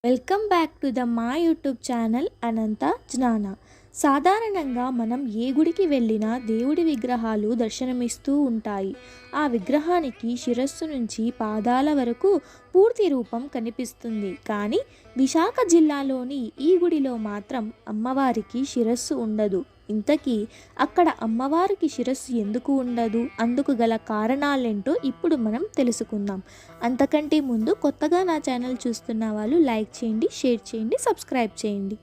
Welcome back to మా YouTube channel అనంత జ్ఞాన. సాధారణంగా మనం ఏ గుడికి వెళ్ళినా దేవుడి విగ్రహాలు దర్శనమిస్తూ ఉంటాయి. ఆ విగ్రహానికి శిరస్సు నుంచి పాదాల వరకు పూర్తి రూపం కనిపిస్తుంది. కానీ విశాఖ జిల్లాలోని ఈ గుడిలో మాత్రం అమ్మవారికి శిరస్సు ఉండదు. ఇంతకీ అక్కడ అమ్మవారికి శిరస్సు ఎందుకు ఉండదు, అందుకు గల కారణాలేంటో ఇప్పుడు మనం తెలుసుకుందాం. అంతకంటే ముందు కొత్తగా నా ఛానల్ చూస్తున్న వాళ్ళు లైక్ చేయండి, షేర్ చేయండి, సబ్స్క్రైబ్ చేయండి.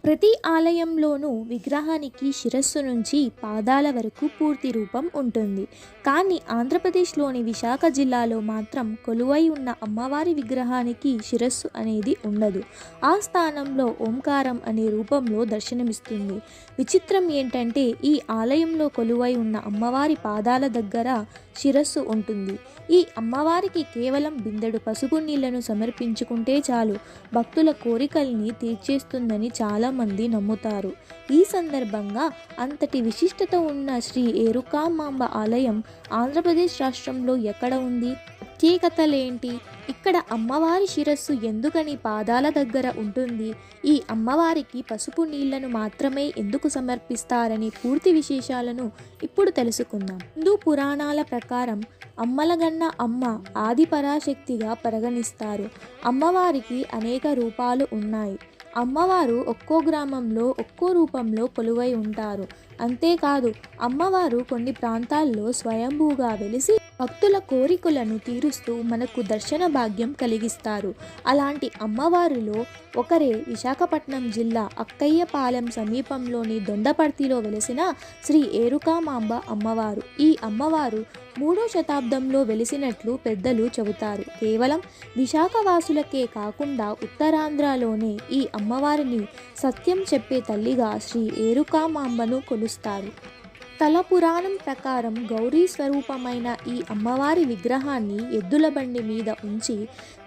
ప్రతి ఆలయంలోనూ విగ్రహానికి శిరస్సు నుంచి పాదాల వరకు పూర్తి రూపం ఉంటుంది. కానీ ఆంధ్రప్రదేశ్లోని విశాఖ జిల్లాలో మాత్రం కొలువై ఉన్న అమ్మవారి విగ్రహానికి శిరస్సు అనేది ఉండదు. ఆ స్థానంలో ఓంకారం అనే రూపంలో దర్శనమిస్తుంది. విచిత్రం ఏంటంటే ఈ ఆలయంలో కొలువై ఉన్న అమ్మవారి పాదాల దగ్గర శిరస్సు ఉంటుంది. ఈ అమ్మవారికి కేవలం బిందెడు పసుపు నీళ్లను సమర్పించుకుంటే చాలు భక్తుల కోరికల్ని తీర్చేస్తుందని చాలామంది నమ్ముతారు. ఈ సందర్భంగా అంతటి విశిష్టత ఉన్న శ్రీ ఏరుకామాంబ ఆలయం ఆంధ్రప్రదేశ్ రాష్ట్రంలో ఎక్కడ ఉంది, ప్రత్యేకతలేంటి, ఇక్కడ అమ్మవారి శిరస్సు ఎందుకని పాదాల దగ్గర ఉంటుంది, ఈ అమ్మవారికి పసుపు నీళ్లను మాత్రమే ఎందుకు సమర్పిస్తారని పూర్తి విశేషాలను ఇప్పుడు తెలుసుకుందాం. హిందూ పురాణాల ప్రకారం అమ్మలగన్న అమ్మ ఆది పరాశక్తిగా పరిగణిస్తారు. అమ్మవారికి అనేక రూపాలు ఉన్నాయి. అమ్మవారు ఒక్కో గ్రామంలో ఒక్కో రూపంలో కొలువై ఉంటారు. అంతేకాదు అమ్మవారు కొన్ని ప్రాంతాల్లో స్వయంభూగా వెలిసి భక్తుల కోరికలను తీరుస్తూ మనకు దర్శన భాగ్యం కలిగిస్తారు. అలాంటి అమ్మవారిలో ఒకరే విశాఖపట్నం జిల్లా అక్కయ్యపాలెం సమీపంలోని దొండపర్తిలో వెలిసిన శ్రీ ఏరుకామాంబ అమ్మవారు. ఈ అమ్మవారు 3వ శతాబ్దంలో వెలిసినట్లు పెద్దలు చెబుతారు. కేవలం విశాఖవాసులకే కాకుండా ఉత్తరాంధ్రలోనే ఈ అమ్మవారిని సత్యం చెప్పే తల్లిగా శ్రీ ఏరుకామాంబను కొలుస్తారు. స్థల పురాణం ప్రకారం గౌరీ స్వరూపమైన ఈ అమ్మవారి విగ్రహాన్ని ఎద్దుల బండి మీద ఉంచి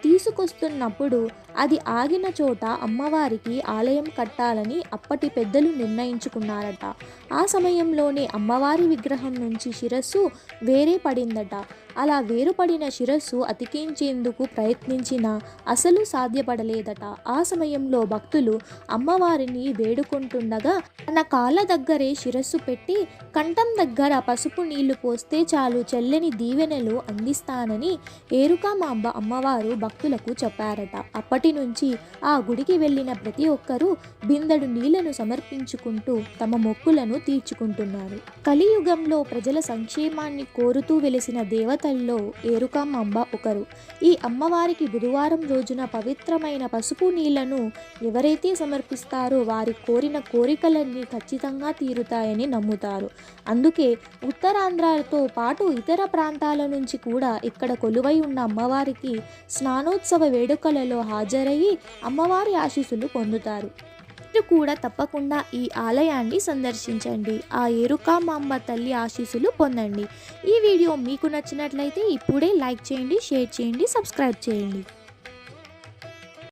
తీసుకొస్తున్నప్పుడు అది ఆగిన చోట అమ్మవారికి ఆలయం కట్టాలని అప్పటి పెద్దలు నిర్ణయించుకున్నారట. ఆ సమయంలోనే అమ్మవారి విగ్రహం నుంచి శిరస్సు వేరే పడిందట. అలా వేరుపడిన శిరస్సు అతికించేందుకు ప్రయత్నించినా అసలు సాధ్యపడలేదట. ఆ సమయంలో భక్తులు అమ్మవారిని వేడుకుంటుండగా తన కాళ్ళ దగ్గరే శిరస్సు పెట్టి కంఠం దగ్గర పసుపు నీళ్లు పోస్తే చాలు చెల్లని దీవెనలు అందిస్తానని ఏరుకామాంబ అమ్మవారు భక్తులకు చెప్పారట. అప్పటి నుంచి ఆ గుడికి వెళ్ళిన ప్రతి ఒక్కరూ బిందెడు నీళ్లను సమర్పించుకుంటూ తమ మొక్కులను తీర్చుకుంటున్నారు. కలియుగంలో ప్రజల సంక్షేమాన్ని కోరుతూ వెలిసిన దేవతల్లో ఏరుకామాంబ ఒకరు. ఈ అమ్మవారికి బుధవారం రోజున పవిత్రమైన పసుపు నీళ్లను ఎవరైతే సమర్పిస్తారో వారి కోరిన కోరికలన్నీ ఖచ్చితంగా తీరుతాయని నమ్ముతారు. అందుకే ఉత్తరాంధ్రతో పాటు ఇతర ప్రాంతాల నుంచి కూడా ఇక్కడ కొలువై ఉన్న అమ్మవారికి స్నానోత్సవ వేడుకలలో హాజరయ్యి అమ్మవారి ఆశీస్సులు పొందుతారు. మీరు కూడా తప్పకుండా ఈ ఆలయాన్ని సందర్శించండి. ఆ ఏరుకామాంబ తల్లి ఆశీస్సులు పొందండి. ఈ వీడియో మీకు నచ్చినట్లయితే ఇప్పుడే లైక్ చేయండి, షేర్ చేయండి, సబ్స్క్రైబ్ చేయండి.